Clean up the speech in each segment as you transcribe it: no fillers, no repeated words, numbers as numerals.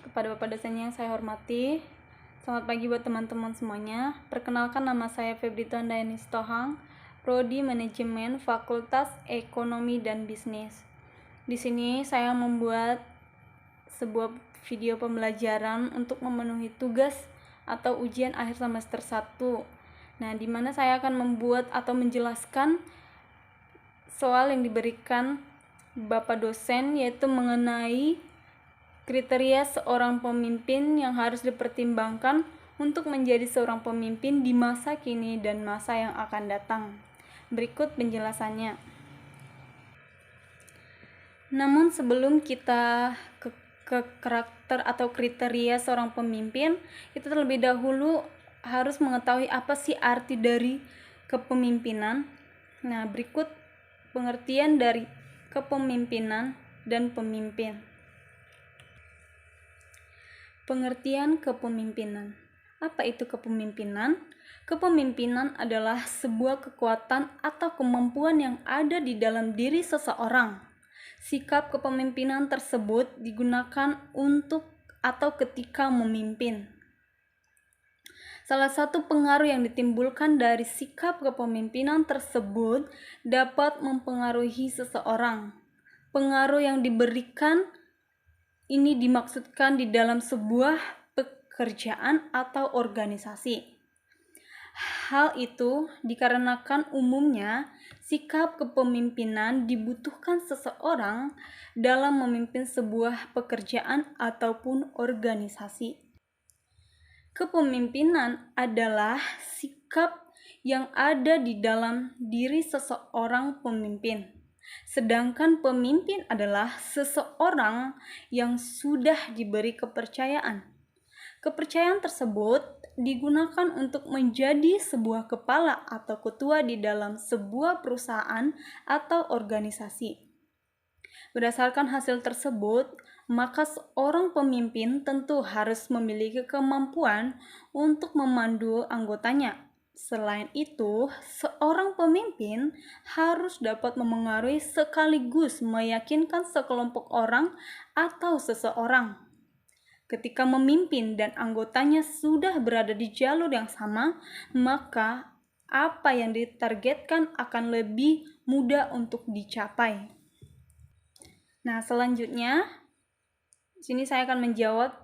Kepada Bapak dosen yang saya hormati, selamat pagi buat teman-teman semuanya. Perkenalkan, nama saya Febrito Andayani Sitohang, Prodi Manajemen Fakultas Ekonomi dan Bisnis. Di sini saya membuat sebuah video pembelajaran untuk memenuhi tugas atau ujian akhir semester 1. Nah, di mana saya akan membuat atau menjelaskan soal yang diberikan Bapak dosen, yaitu mengenai kriteria seorang pemimpin yang harus dipertimbangkan untuk menjadi seorang pemimpin di masa kini dan masa yang akan datang. Berikut penjelasannya. Namun sebelum kita ke karakter atau kriteria seorang pemimpin, kita terlebih dahulu harus mengetahui apa sih arti dari kepemimpinan. Nah, berikut pengertian dari kepemimpinan dan pemimpin. Pengertian kepemimpinan. Apa itu kepemimpinan? Kepemimpinan adalah sebuah kekuatan atau kemampuan yang ada di dalam diri seseorang. Sikap kepemimpinan tersebut digunakan untuk atau ketika memimpin. Salah satu pengaruh yang ditimbulkan dari sikap kepemimpinan tersebut dapat mempengaruhi seseorang. Pengaruh yang diberikan ini dimaksudkan di dalam sebuah pekerjaan atau organisasi. Hal itu dikarenakan umumnya sikap kepemimpinan dibutuhkan seseorang dalam memimpin sebuah pekerjaan ataupun organisasi. Kepemimpinan adalah sikap yang ada di dalam diri seseorang pemimpin. Sedangkan pemimpin adalah seseorang yang sudah diberi kepercayaan. Kepercayaan tersebut digunakan untuk menjadi sebuah kepala atau ketua di dalam sebuah perusahaan atau organisasi. Berdasarkan hasil tersebut, maka seorang pemimpin tentu harus memiliki kemampuan untuk memandu anggotanya. Selain itu, seorang pemimpin harus dapat memengaruhi sekaligus meyakinkan sekelompok orang atau seseorang. Ketika memimpin dan anggotanya sudah berada di jalur yang sama, maka apa yang ditargetkan akan lebih mudah untuk dicapai. Nah, selanjutnya, sini saya akan menjawab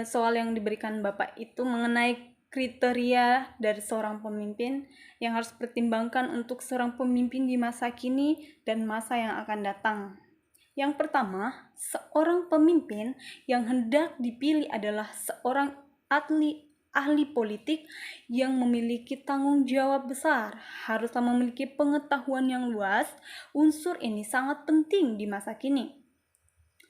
soal yang diberikan Bapak itu mengenai kriteria dari seorang pemimpin yang harus dipertimbangkan untuk seorang pemimpin di masa kini dan masa yang akan datang. Yang pertama, seorang pemimpin yang hendak dipilih adalah seorang ahli politik yang memiliki tanggung jawab besar, haruslah memiliki pengetahuan yang luas. Unsur ini sangat penting di masa kini.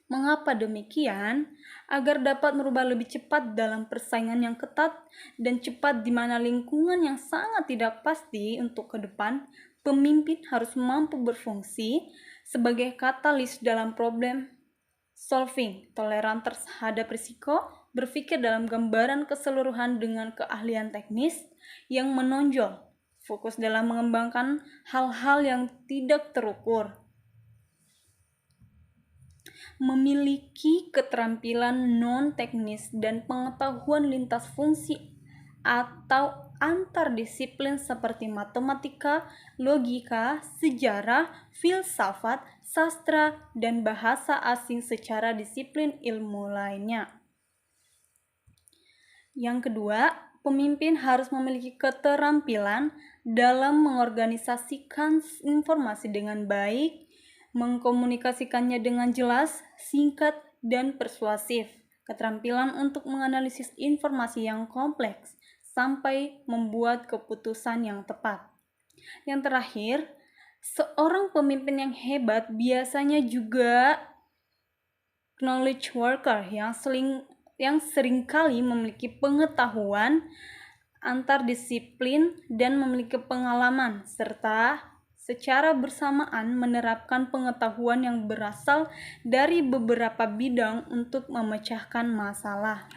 Mengapa demikian? Agar dapat merubah lebih cepat dalam persaingan yang ketat dan cepat di mana lingkungan yang sangat tidak pasti untuk ke depan, pemimpin harus mampu berfungsi sebagai katalis dalam problem solving, toleran terhadap risiko, berpikir dalam gambaran keseluruhan dengan keahlian teknis yang menonjol, fokus dalam mengembangkan hal-hal yang tidak terukur, memiliki keterampilan non-teknis dan pengetahuan lintas fungsi atau antardisiplin seperti matematika, logika, sejarah, filsafat, sastra, dan bahasa asing secara disiplin ilmu lainnya. Yang kedua, pemimpin harus memiliki keterampilan dalam mengorganisasikan informasi dengan baik, mengkomunikasikannya dengan jelas, singkat, dan persuasif. Keterampilan untuk menganalisis informasi yang kompleks sampai membuat keputusan yang tepat. Yang terakhir, seorang pemimpin yang hebat biasanya juga knowledge worker yang seringkali memiliki pengetahuan antardisiplin dan memiliki pengalaman, serta secara bersamaan menerapkan pengetahuan yang berasal dari beberapa bidang untuk memecahkan masalah.